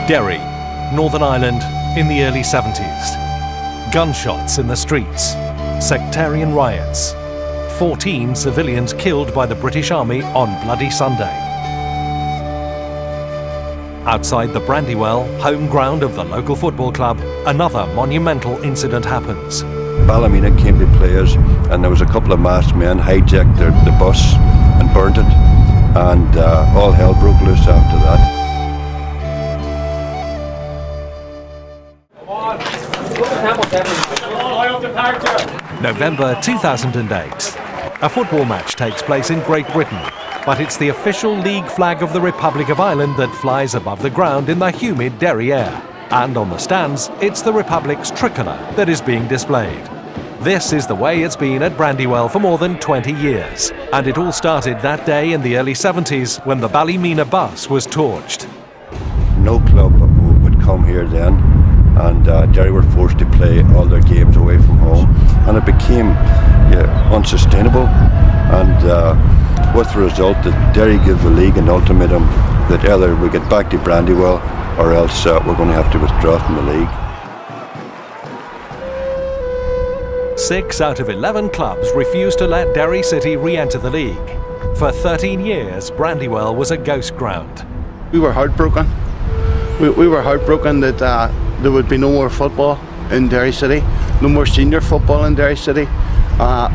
Derry, Northern Ireland in the early 70s. Gunshots in the streets, sectarian riots, 14 civilians killed by the British Army on Bloody Sunday. Outside the Brandywell, home ground of the local football club, another monumental incident happens. Ballymena came to play us, and there was a couple of masked men hijacked the bus and burnt it, and all hell broke loose after that. November 2008. A football match takes place in Great Britain, but it's the official league flag of the Republic of Ireland that flies above the ground in the humid Derry air. And on the stands, it's the Republic's tricolour that is being displayed. This is the way it's been at Brandywell for more than 20 years. And it all started that day in the early 70s when the Ballymena bus was torched. No club would come here then, and Derry were forced to play all their games away from home, and it became unsustainable, and with the result that Derry gave the league an ultimatum that either we get back to Brandywell or else we're going to have to withdraw from the league. 6 out of 11 clubs refused to let Derry City re-enter the league. For 13 years, Brandywell was a ghost ground. We were heartbroken. We were heartbroken that there would be no more football in Derry City, no more senior football in Derry City.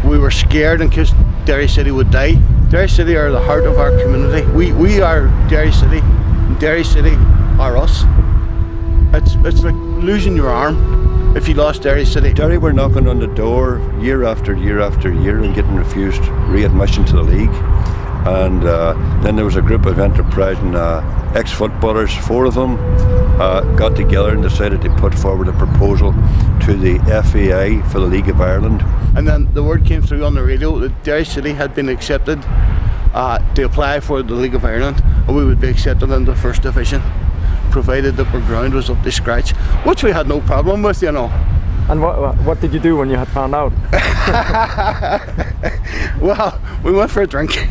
We were scared in case Derry City would die. Derry City are the heart of our community. We are Derry City, and Derry City are us. It's like losing your arm if you lost Derry City. Derry were knocking on the door year after year after year and getting refused readmission to the league. And then there was a group of enterprising ex-footballers, 4 of them, got together and decided to put forward a proposal to the FAI for the League of Ireland. And then the word came through on the radio that Derry City had been accepted to apply for the League of Ireland, and we would be accepted into the First Division, provided that our ground was up to scratch, which we had no problem with, you know. And what did you do when you had found out? Well, we went for a drink.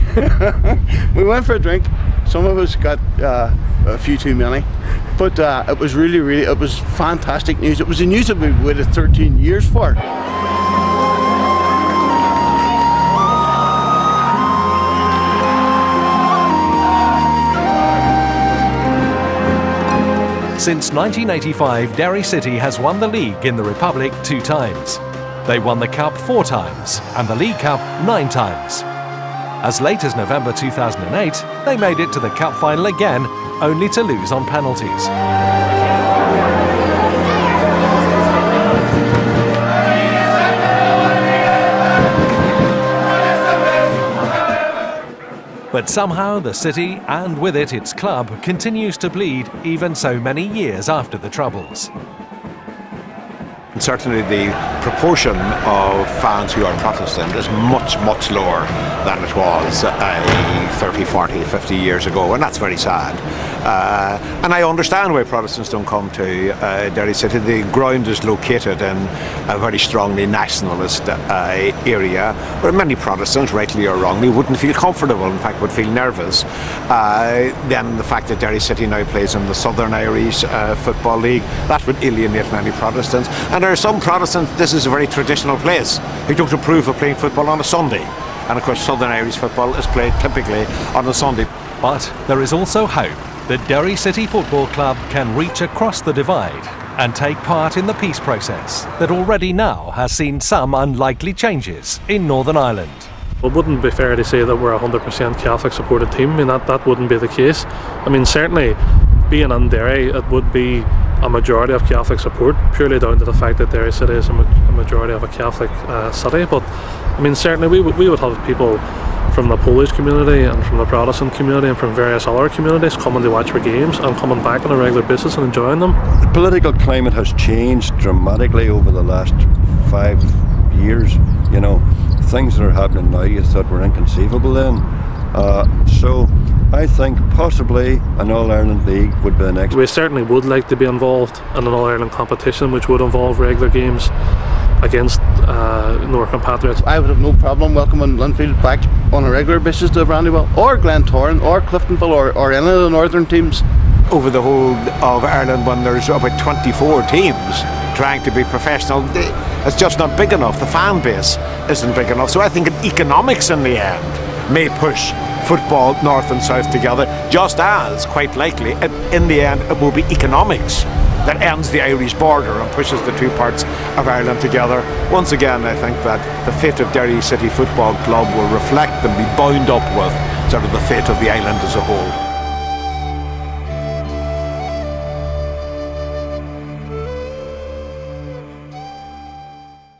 We went for a drink. Some of us got a few too many, but it was really, it was fantastic news. It was the news that we waited 13 years for. Since 1985, Derry City has won the league in the Republic 2 times. They won the Cup 4 times and the League Cup 9 times. As late as November 2008, they made it to the Cup final again, only to lose on penalties. But somehow the city, and with it its club, continues to bleed even so many years after the Troubles. And certainly the proportion of fans who are Protestant is much, much lower than it was 30, 40, 50 years ago, and that's very sad. And I understand why Protestants don't come to Derry City. The ground is located in a very strongly nationalist area where many Protestants, rightly or wrongly, wouldn't feel comfortable, in fact would feel nervous. Then the fact that Derry City now plays in the Southern Irish Football League, that would alienate many Protestants. And there are some Protestants, this is a very traditional place, who don't approve of playing football on a Sunday. And of course Southern Irish football is played typically on a Sunday. But there is also hope that Derry City Football Club can reach across the divide and take part in the peace process that already now has seen some unlikely changes in Northern Ireland. It wouldn't be fair to say that we're a 100% Catholic supported team. I mean, that wouldn't be the case. I mean, certainly being in Derry, it would be a majority of Catholic support, purely down to the fact that Derry City is a majority of a Catholic city. But I mean, certainly we would have people from the Polish community and from the Protestant community and from various other communities coming to watch our games and coming back on a regular basis and enjoying them. The political climate has changed dramatically over the last 5 years. You know, things that are happening now you thought were inconceivable then. So I think possibly an All-Ireland League would be the next. We certainly would like to be involved in an All-Ireland competition, which would involve regular games against North compatriots. I would have no problem welcoming Linfield back on a regular basis to Brandywell, or Glentoran, or Cliftonville, or any of the northern teams. over the whole of Ireland when there's about 24 teams trying to be professional. It's just not big enough. The fan base isn't big enough. So I think economics in the end may push football north and south together, just as, quite likely, in the end, it will be economics that ends the Irish border and pushes the two parts of Ireland together. Once again, I think that the fate of Derry City Football Club will reflect and be bound up with sort of the fate of the island as a whole.